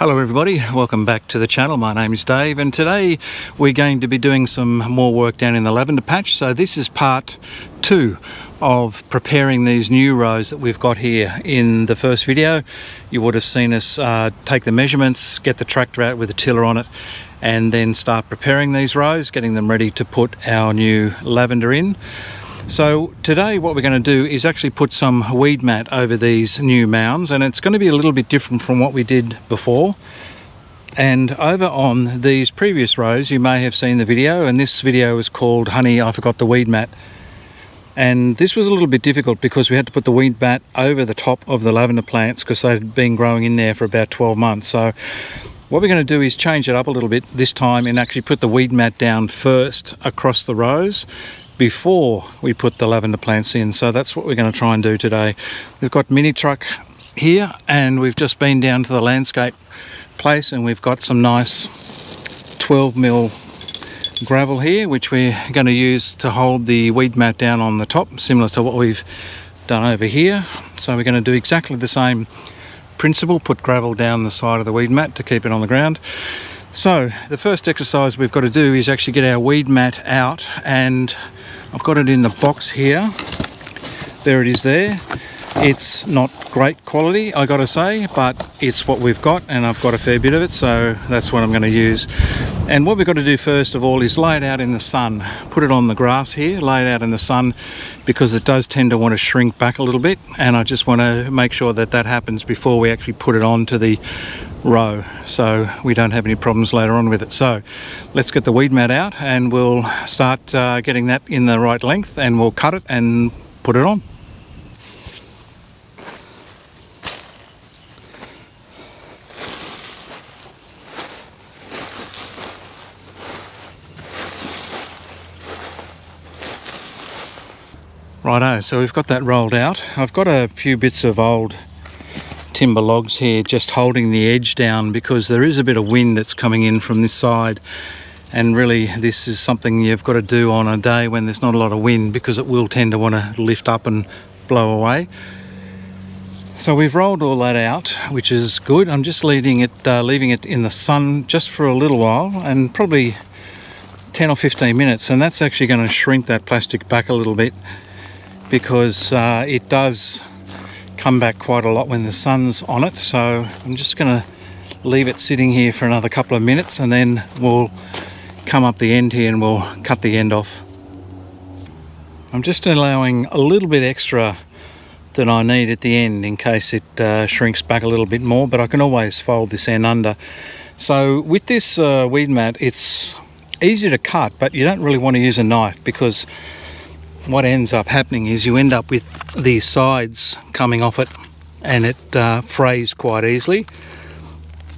Hello everybody, welcome back to the channel. My name is Dave and today we're going to be doing some more work down in the lavender patch. So this is part 2 of preparing these new rows that we've got here. In the first video you would have seen us take the measurements, get the tractor out with a tiller on it and then start preparing these rows, getting them ready to put our new lavender in. So today what we're going to do is actually put some weed mat over these new mounds, and it's going to be a little bit different from what we did before. And over on these previous rows you may have seen the video, and this video is called Honey, I Forgot the Weed Mat. And this was a little bit difficult because we had to put the weed mat over the top of the lavender plants because they'd been growing in there for about 12 months. So what we're going to do is change it up a little bit this time and actually put the weed mat down first across the rows before we put the lavender plants in. So that's what we're going to try and do today. We've got mini truck here and we've just been down to the landscape place and we've got some nice 12mm gravel here which we're going to use to hold the weed mat down on the top, similar to what we've done over here. So we're going to do exactly the same principle, put gravel down the side of the weed mat to keep it on the ground. So the first exercise we've got to do is actually get our weed mat out, and I've got it in the box here. There it is there. It's not great quality, I gotta say, but it's what we've got and I've got a fair bit of it, so that's what I'm going to use. And what we've got to do first of all is lay it out in the sun. Put it on the grass here, lay it out in the sun, because it does tend to want to shrink back a little bit, and I just want to make sure that that happens before we actually put it onto the row so we don't have any problems later on with it. So let's get the weed mat out and we'll start getting that in the right length, and we'll cut it and put it on. Righto, so we've got that rolled out. I've got a few bits of old timber logs here just holding the edge down because there is a bit of wind that's coming in from this side, and really this is something you've got to do on a day when there's not a lot of wind because it will tend to want to lift up and blow away. So we've rolled all that out, which is good. I'm just leaving it in the sun just for a little while, and probably 10 or 15 minutes, and that's actually going to shrink that plastic back a little bit because it does come back quite a lot when the sun's on it. So I'm just going to leave it sitting here for another couple of minutes, and then we'll come up the end here and we'll cut the end off. I'm just allowing a little bit extra than I need at the end in case it shrinks back a little bit more, but I can always fold this end under. So with this weed mat, it's easy to cut, but you don't really want to use a knife because what ends up happening is you end up with these sides coming off it and it frays quite easily.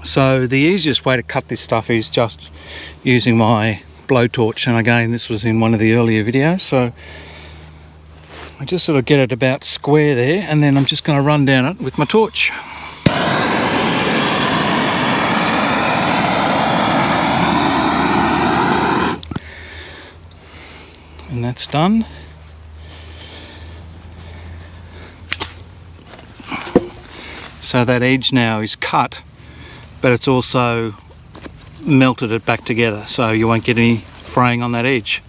So the easiest way to cut this stuff is just using my blowtorch, and again this was in one of the earlier videos. So I just sort of get it about square there, and then I'm just going to run down it with my torch. And that's done. So that edge now is cut, but it's also melted it back together, so you won't get any fraying on that edge.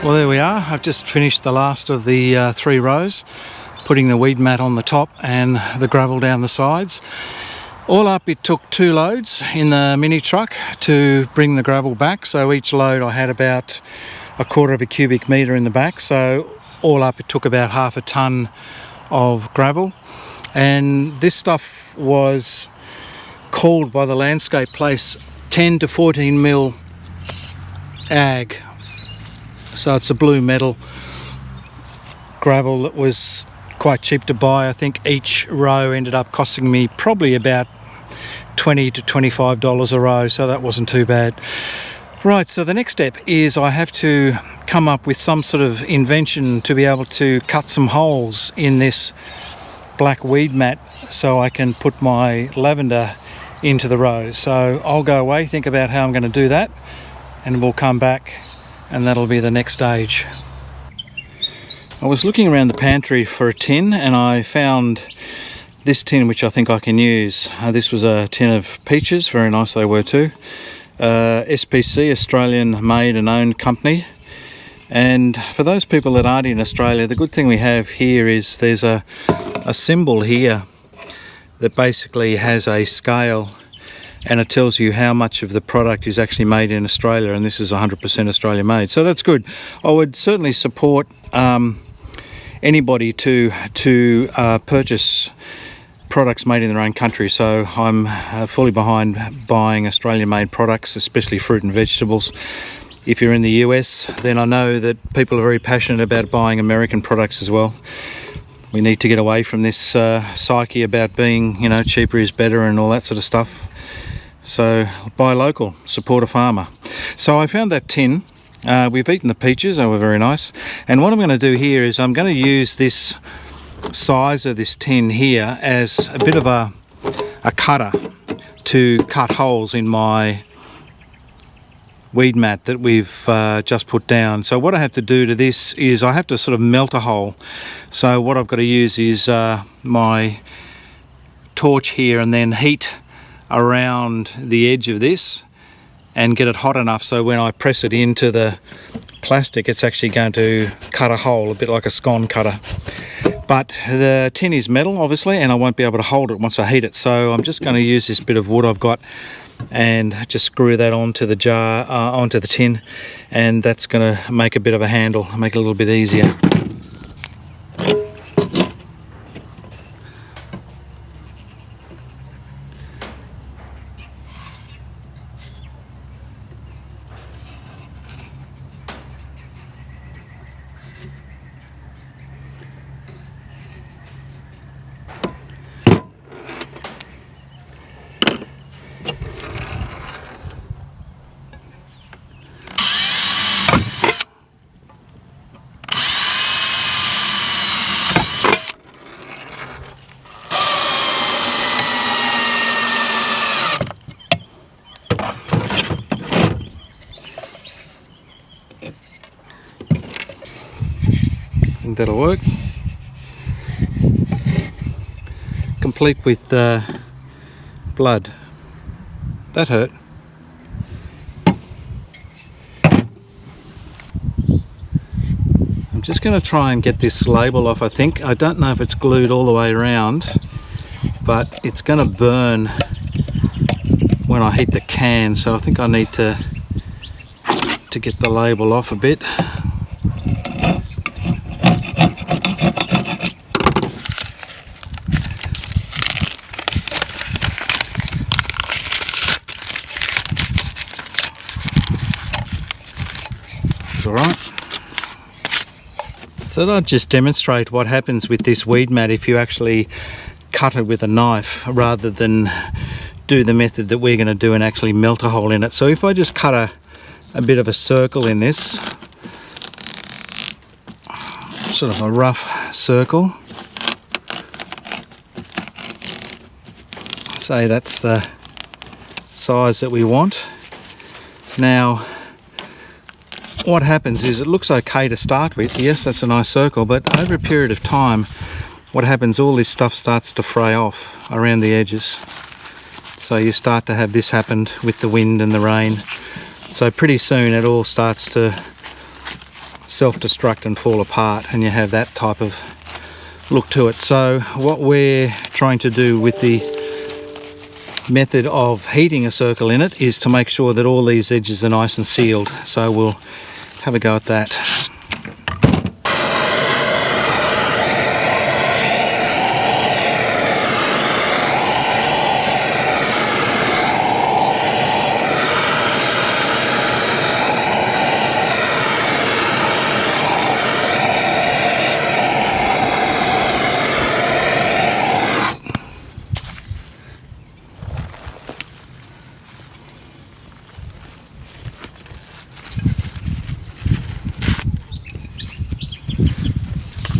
Well, there we are. I've just finished the last of the 3 rows, putting the weed mat on the top and the gravel down the sides. All up, it took 2 loads in the mini truck to bring the gravel back. So each load I had about 1/4 of a cubic metre in the back. So all up, it took about half a tonne of gravel. And this stuff was called by the landscape place 10 to 14 mil ag. So it's a blue metal gravel that was quite cheap to buy. I think each row ended up costing me probably about $20 to $25 a row, so that wasn't too bad. Right, so the next step is I have to come up with some sort of invention to be able to cut some holes in this black weed mat so I can put my lavender into the rows. So I'll go away, think about how I'm going to do that, and we'll come back and that'll be the next stage. I was looking around the pantry for a tin and I found this tin which I think I can use. This was a tin of peaches, very nice they were too. SPC, Australian made and owned company. And for those people that aren't in Australia, the good thing we have here is there's a symbol here that basically has a scale and it tells you how much of the product is actually made in Australia, and this is 100% Australian made, so that's good. I would certainly support anybody to purchase products made in their own country, so I'm fully behind buying Australian made products, especially fruit and vegetables. If you're in the US, then I know that people are very passionate about buying American products as well. We need to get away from this psyche about being, you know, cheaper is better and all that sort of stuff. So buy local, support a farmer. So I found that tin. We've eaten the peaches, they were very nice. And what I'm going to do here is I'm going to use this size of this tin here as a bit of a cutter to cut holes in my weed mat that we've just put down. So what I have to do to this is I have to sort of melt a hole. So what I've got to use is my torch here and then heat around the edge of this and get it hot enough so when I press it into the plastic it's actually going to cut a hole, a bit like a scone cutter. But the tin is metal obviously and I won't be able to hold it once I heat it, so I'm just going to use this bit of wood I've got and just screw that onto the jar, onto the tin, and that's going to make a bit of a handle, make it a little bit easier. think that'll work. Complete with blood. That hurt. I'm just going to try and get this label off, I think. I don't know if it's glued all the way around, but it's going to burn when I heat the can, so I think I need to get the label off a bit. It's all right. So I'll just demonstrate what happens with this weed mat if you actually cut it with a knife rather than do the method that we're going to do and actually melt a hole in it. So if I just cut a bit of a circle in this, sort of a rough circle, say that's the size that we want. Now what happens is it looks okay to start with. Yes, that's a nice circle, but over a period of time what happens, all this stuff starts to fray off around the edges. So you start to have this happen with the wind and the rain. So pretty soon it all starts to self-destruct and fall apart, and you have that type of look to it. So what we're trying to do with the method of heating a circle in it is to make sure that all these edges are nice and sealed. So we'll have a go at that.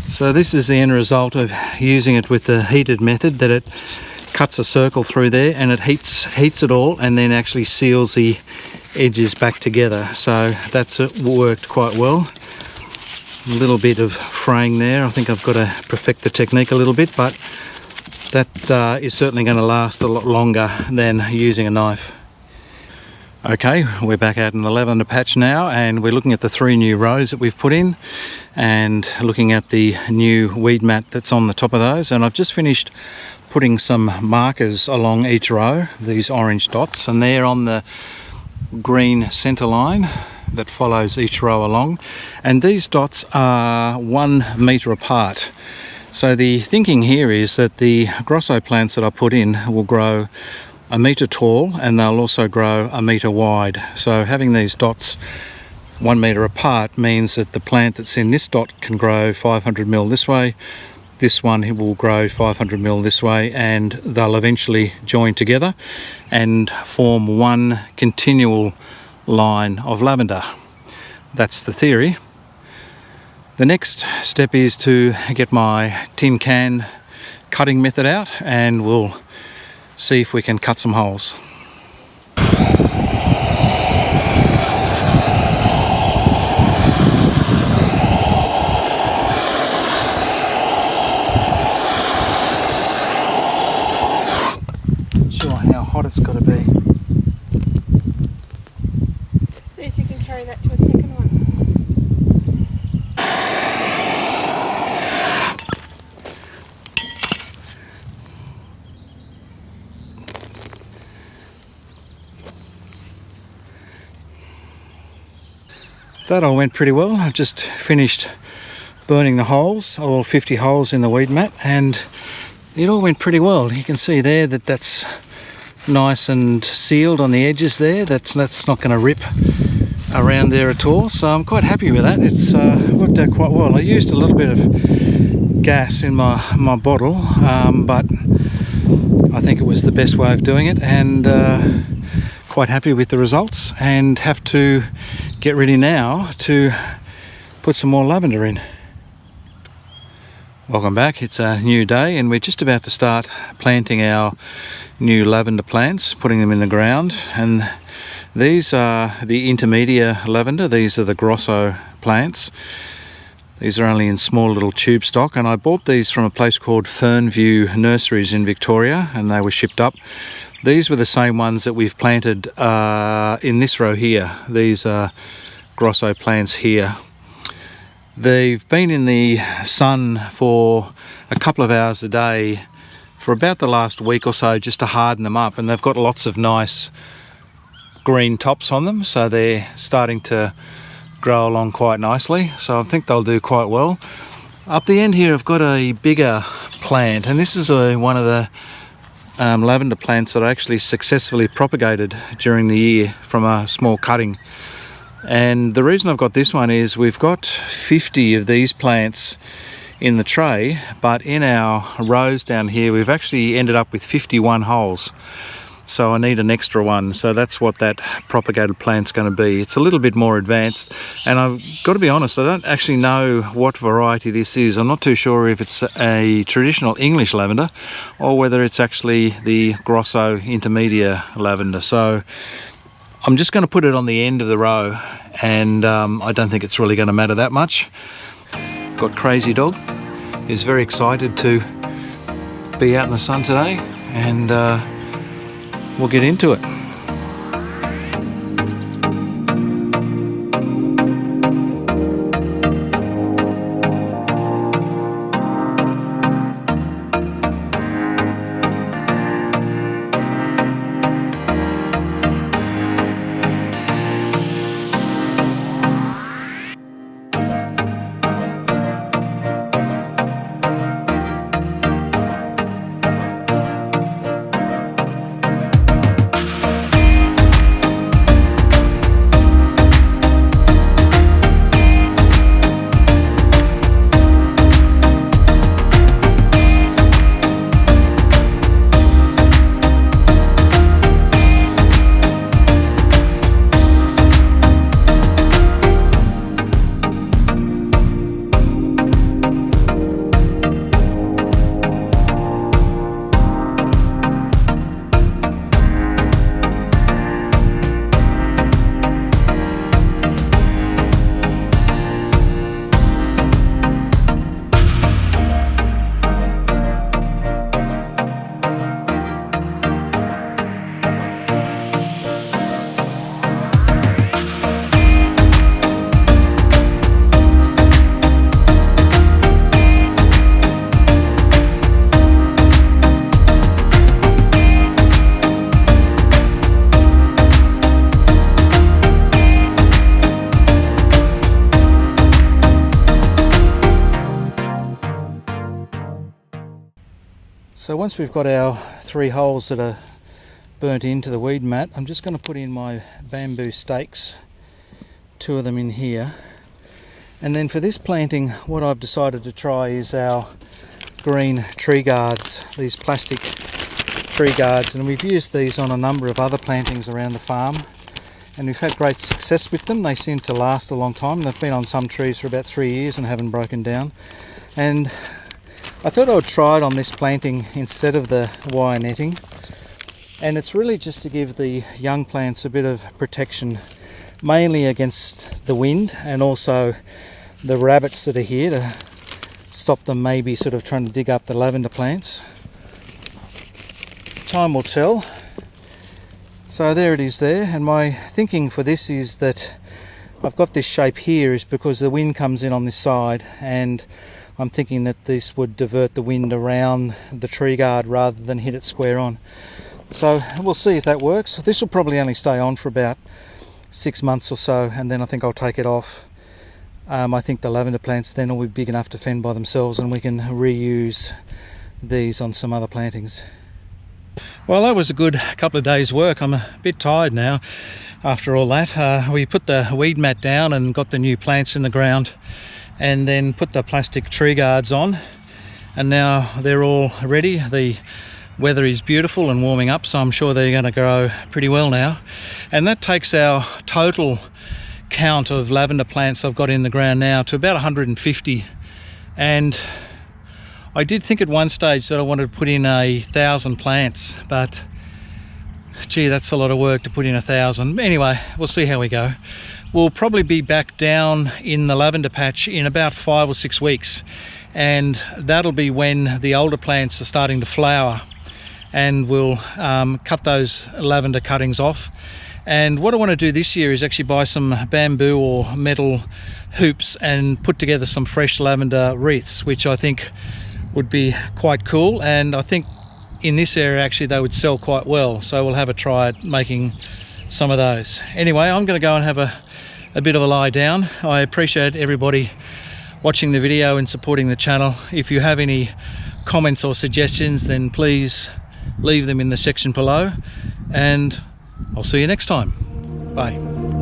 So this is the end result of using it with the heated method, that it cuts a circle through there and it heats it all, and then actually seals the edges back together. So that's worked quite well. A little bit of fraying there. I think I've got to perfect the technique a little bit, but that is certainly going to last a lot longer than using a knife. Okay, we're back out in the lavender patch now, and we're looking at the 3 new rows that we've put in and looking at the new weed mat that's on the top of those. And I've just finished putting some markers along each row, these orange dots, and they're on the green centre line that follows each row along. And these dots are 1 metre apart. So the thinking here is that the Grosso plants that I put in will grow 1 metre tall, and they'll also grow 1 metre wide. So having these dots 1 metre apart means that the plant that's in this dot can grow 500 mil this way, this one will grow 500 mil this way, and they'll eventually join together and form one continual line of lavender. That's the theory. The next step is to get my tin can cutting method out, and we'll see if we can cut some holes. Not sure how hot it's got to be. See if you can carry that to a second one. That all went pretty well. I've just finished burning the holes, all 50 holes in the weed mat, and it all went pretty well. You can see there that that's nice and sealed on the edges there. That's not going to rip around there at all, so I'm quite happy with that. It's worked out quite well. I used a little bit of gas in my bottle, but I think it was the best way of doing it, and quite happy with the results, and have to get ready now to put some more lavender in. Welcome back. It's a new day, and we're just about to start planting our new lavender plants, putting them in the ground. And these are the intermedia lavender. These are the Grosso plants. These are only in small little tube stock, and I bought these from a place called Fernview Nurseries in Victoria, and they were shipped up. These were the same ones that we've planted in this row here. These are Grosso plants here. They've been in the sun for a couple of hours a day for about the last week or so, just to harden them up, and they've got lots of nice green tops on them, so they're starting to grow along quite nicely. So I think they'll do quite well. Up the end here I've got a bigger plant, and this is one of the lavender plants that I actually successfully propagated during the year from a small cutting. And the reason I've got this one is we've got 50 of these plants in the tray, but in our rows down here we've actually ended up with 51 holes. So I need an extra one, so that's what that propagated plant's going to be. It's a little bit more advanced, and I've got to be honest, I don't actually know what variety this is. I'm not too sure if it's a traditional English lavender or whether it's actually the Grosso intermedia lavender. So I'm just going to put it on the end of the row, and I don't think it's really going to matter that much. Got Crazy Dog. He's very excited to be out in the sun today, and we'll get into it. So once we've got our 3 holes that are burnt into the weed mat, I'm just going to put in my bamboo stakes, 2 of them in here. And then for this planting, what I've decided to try is our green tree guards, these plastic tree guards, and we've used these on a number of other plantings around the farm, and we've had great success with them. They seem to last a long time. They've been on some trees for about 3 years and haven't broken down, and I thought I would try it on this planting instead of the wire netting. And it's really just to give the young plants a bit of protection, mainly against the wind and also the rabbits that are here, to stop them maybe sort of trying to dig up the lavender plants. Time will tell. So there it is there, and my thinking for this is that I've got this shape here is because the wind comes in on this side, and I'm thinking that this would divert the wind around the tree guard rather than hit it square on. So we'll see if that works. This will probably only stay on for about 6 months or so, and then I think I'll take it off. I think the lavender plants then will be big enough to fend by themselves, and we can reuse these on some other plantings. Well, that was a good couple of days work. I'm a bit tired now after all that. We put the weed mat down and got the new plants in the ground, and then put the plastic tree guards on, and now they're all ready. The weather is beautiful and warming up, so I'm sure they're going to grow pretty well now. And that takes our total count of lavender plants I've got in the ground now to about 150. And I did think at one stage that I wanted to put in 1,000 plants, but gee, that's a lot of work to put in 1,000. Anyway, we'll see how we go. We'll probably be back down in the lavender patch in about 5 or 6 weeks, and that'll be when the older plants are starting to flower, and we'll cut those lavender cuttings off. And what I want to do this year is actually buy some bamboo or metal hoops and put together some fresh lavender wreaths, which I think would be quite cool, and I think in this area actually they would sell quite well, so we'll have a try at making some of those. Anyway, I'm going to go and have a bit of a lie down. I appreciate everybody watching the video and supporting the channel. If you have any comments or suggestions, then please leave them in the section below, and I'll see you next time. Bye.